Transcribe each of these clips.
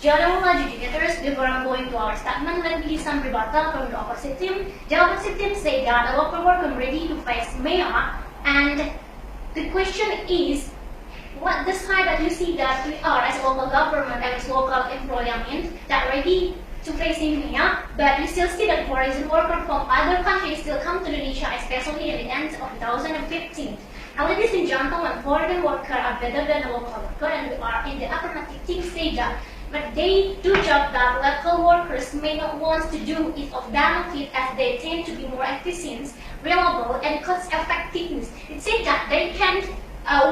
Jangan laju terus before I'm going to our statement. Let me some rebuttal from the opposite team. The opposite team say that the local worker ready to face mayor, and the question is, what the side that you see that we are as local government, as local employment that ready to facing mayor, but we still see that foreign workers from other countries still come to Indonesia, especially at the end of 2015. And ladies and gentlemen, foreign workers are better than the local workers, and we are in the affirmative team stage. But they do job that local workers may not want to do it of benefit, as they tend to be more efficient, reliable, and cost effectiveness. It says that they can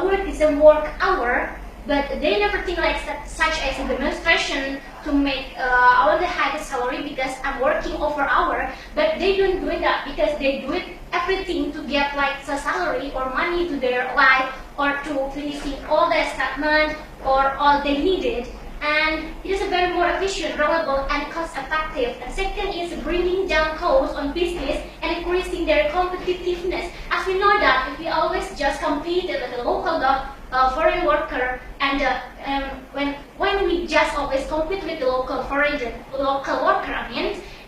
work is a work hour, but they never think like such as a demonstration to make all the highest salary because I'm working over hour. But they don't do that because they do it everything to get like the salary or money to their life, or to finishing all the statement or all they needed. And it is a very more efficient, reliable, and cost-effective. And second is bringing down costs on business and increasing their competitiveness. As we know that if we always just compete with the local foreign worker, and when we just always compete with the local worker,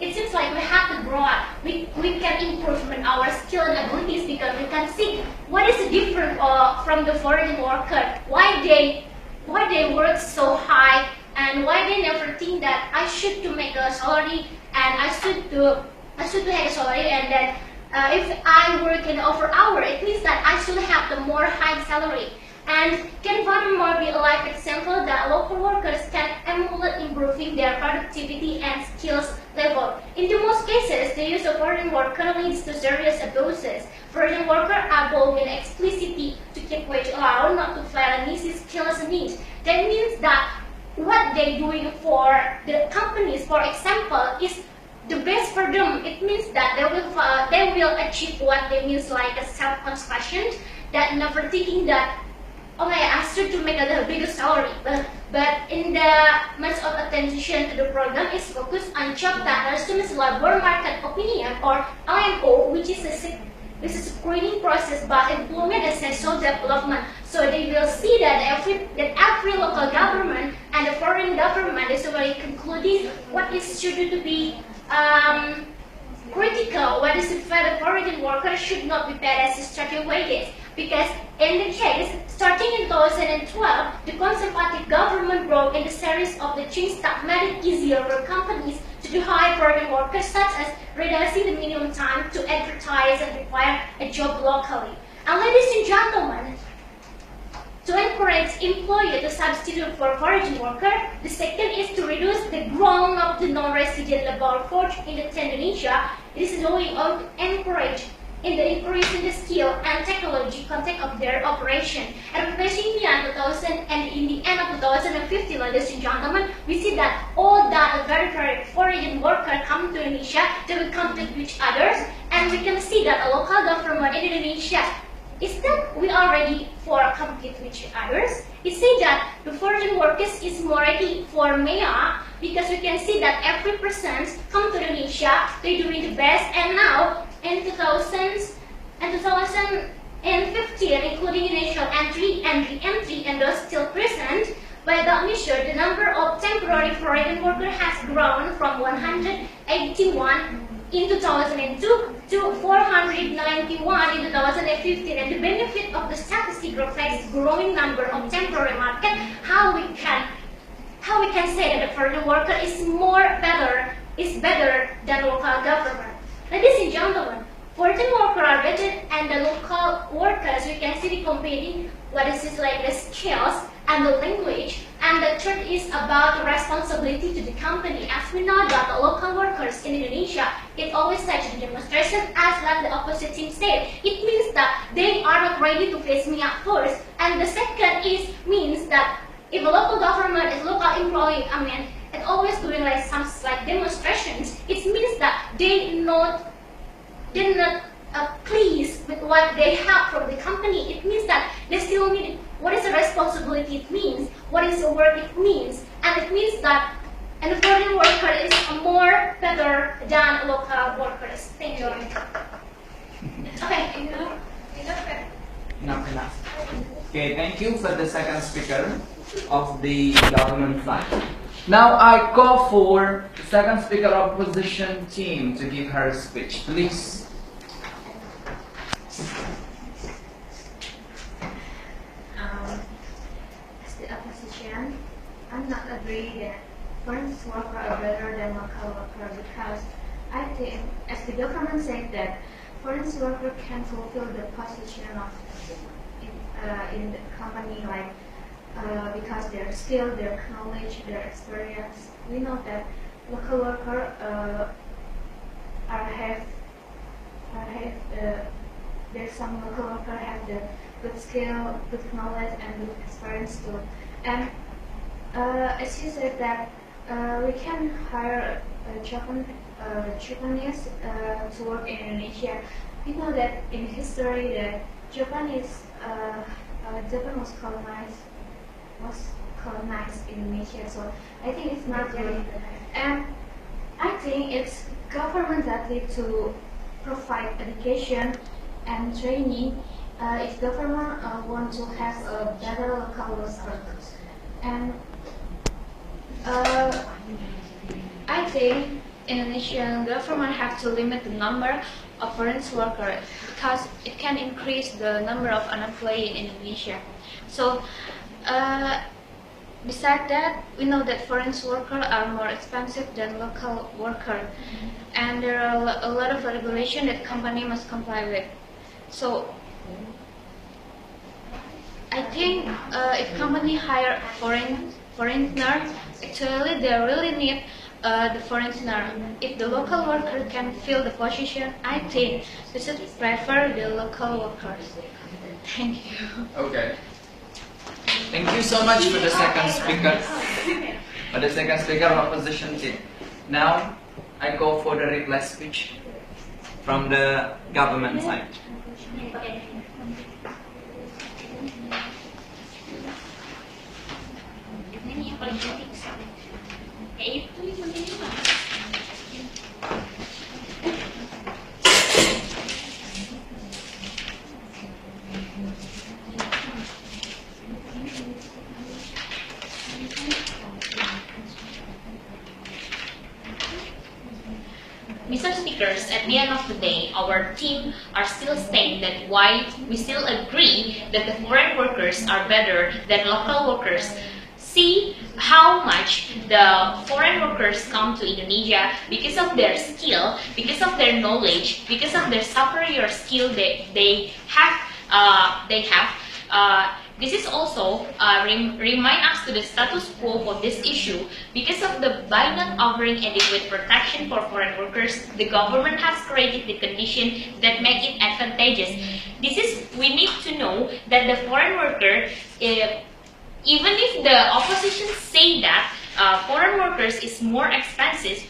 it seems like we have to grow up. We can improve our skill and abilities because we can see what is different from the foreign worker. Why they work so high, and why they never think that I should to make a salary, and I should to have a salary, and that if I work in over hour, it means that I should have the more high salary. And can one more be a life example that local workers can emulate improving their productivity and skills level. In the most cases, the use of foreign worker leads to serious abuses. Foreign workers are bold in explicitly to keep wage low, not to flatter niche skills needs. That means that what they're doing for the companies, for example, is the best for them. It means that they will achieve what they means like a self-construction, that never thinking that, okay, I should to make a bigger salary, but in the much of attention to the program is focused on job that assumes labor market opinion, or LMO, which is a screening process but employment and social development. So they will see that every local government and the foreign government is already concluding what is should to be critical, what is the foreign workers should not be paid as starting wages. Because in the case, starting in 2012, the conservative government brought in a series of the changes that made it easier for companies to hire foreign workers, such as reducing the minimum time to advertise and require a job locally. And ladies and gentlemen, to encourage employers to substitute for foreign worker, the second is to reduce the growth of the non-resident labor force in Indonesia. This is going to encourage in the increasing the skill and technology content of their operation. And especially in the end of 2015, ladies and gentlemen, we see that all that very foreign workers come to Indonesia, they will compete with each others, and we can see that a local government in Indonesia is that we are ready for compete with each others. It says that the foreign workers is more ready for MEA, because we can see that every person come to Indonesia, they doing the best, and now in 2015, including initial entry and re-entry, and those still present, by that measure, the number of temporary foreign workers has grown from 181 in 2002 to 491 in 2015, and the benefit of the statistic reflects growing number of temporary market. How we can say that the foreign worker is better than local government. Ladies and gentlemen, foreign workers are better and the local workers, we can see the competing what is this like the skills and the language. And the third is about the responsibility to the company. As we know that the local workers in Indonesia, it always such a demonstration, as like the opposite team said. It means that they are not ready to face me at first. And the second means that if a local government is local employee, it always doing like some like demonstrations. It means that they're not pleased with what they have from the company. It means that they still need what is the responsibility it means, what is the work it means, and it means that a foreign worker is more better than local workers. Thank you. Okay. Enough. Okay, thank you for the second speaker of the government side. Now I call for the second speaker opposition team to give her speech, please. As the opposition, I'm not agree that foreign workers are better than local workers because I think, as the government said that foreign workers can fulfill the position of in the company, like because their skill, their knowledge, their experience. We know that local workers there's some local workers have the good skill, good knowledge, and good experience too. And as you said that we can hire Japanese to work in Indonesia. We know that in history that Japan was colonized Indonesia. So I think it's not really, and I think it's government that need to provide education and training if government want to have a better local workers. And I think Indonesian government have to limit the number of foreign workers because it can increase the number of unemployed in Indonesia. So besides that, we know that foreign workers are more expensive than local workers, and there are a lot of regulation that company must comply with. So I think if company hire foreigner, actually they really need the foreigner. If the local worker can fill the position, I think we should prefer the local workers. Thank you. Okay. Thank you so much for the second speaker. For the second speaker of opposition team. Now I go for the reply speech from the government side. Mr. Speakers, at the end of the day, our team are still saying that why we still agree that the foreign workers are better than local workers. See how much the foreign workers come to Indonesia because of their skill, because of their knowledge, because of their superior skill that they have. This is also remind us to the status quo for this issue. Because of by not offering adequate protection for foreign workers, the government has created the condition that make it advantageous. We need to know that the foreign worker, even if the opposition say that foreign workers is more expensive,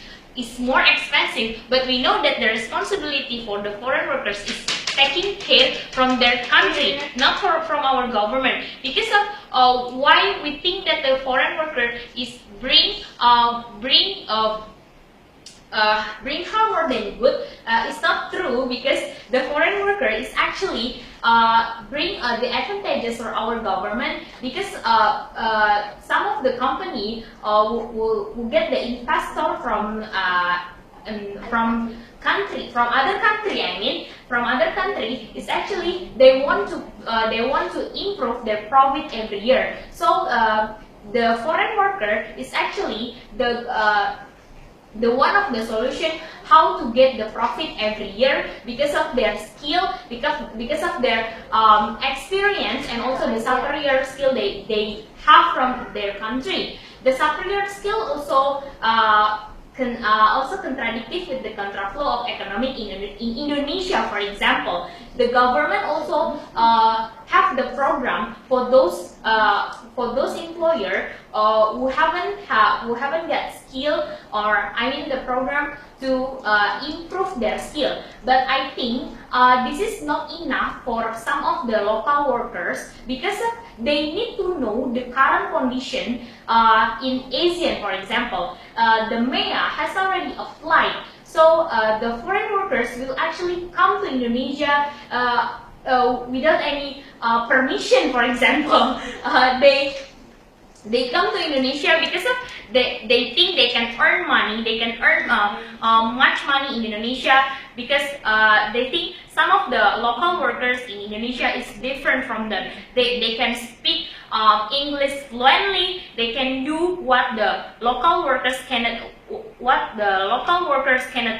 but we know that the responsibility for the foreign workers is taking care from their country, not from our government. Because of why we think that the foreign worker is bring far more than good, it's not true, because the foreign worker is actually bring the advantages for our government, because some of the company will get the investor from other country. Is actually they want to improve their profit every year. So the foreign worker is actually the one of the solution how to get the profit every year, because of their skill, because of their experience, and also the superior skill they have from their country. The superior skill also contradictive with the contraflow of economic in Indonesia. For example, the government also have the program for those employer who haven't got skill, or the program to improve their skill. But I think this is not enough for some of the local workers, because they need to know the current condition in ASEAN. For example, the MEA has already applied, so the foreign workers will actually come to Indonesia without any permission. For example, they come to Indonesia because of they think they can earn money, they can earn much money in Indonesia because they think some of the local workers in Indonesia is different from them. They can speak English fluently, they can do what the local workers cannot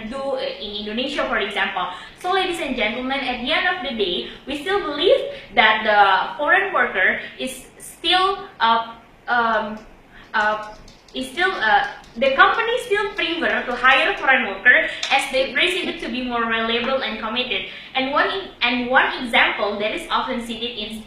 do in Indonesia, for example. So, ladies and gentlemen, at the end of the day, we still believe that the foreign worker is still the company still prefer to hire foreign worker as they perceive it to be more reliable and committed. And one example that is often cited is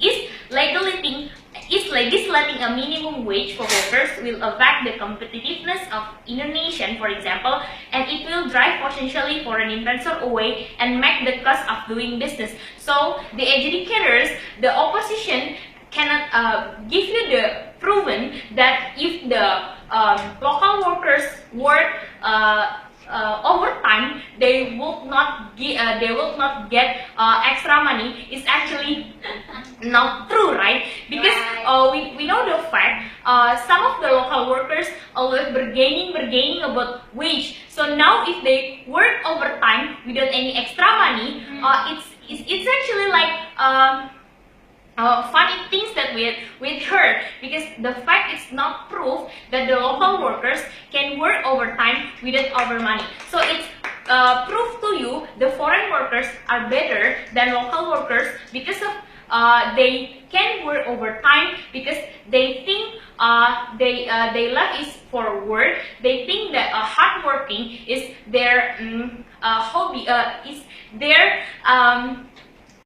legislating a minimum wage for workers will affect the competitiveness of Indonesian, for example, and it will drive potentially foreign investor away and make the cost of doing business. So the adjudicators, the opposition, cannot give you the proven that if the local workers work overtime, they will not get extra money. Is actually not true, right? Because we know the fact some of the local workers always bargaining about wage. So now if they work overtime without any extra money, it's actually like funny things that we heard, because the fact is not proof that the local workers can work overtime without over money. So it's proof to you the foreign workers are better than local workers because of they can work overtime because they think they love is for work. They think that hard working is their hobby, is their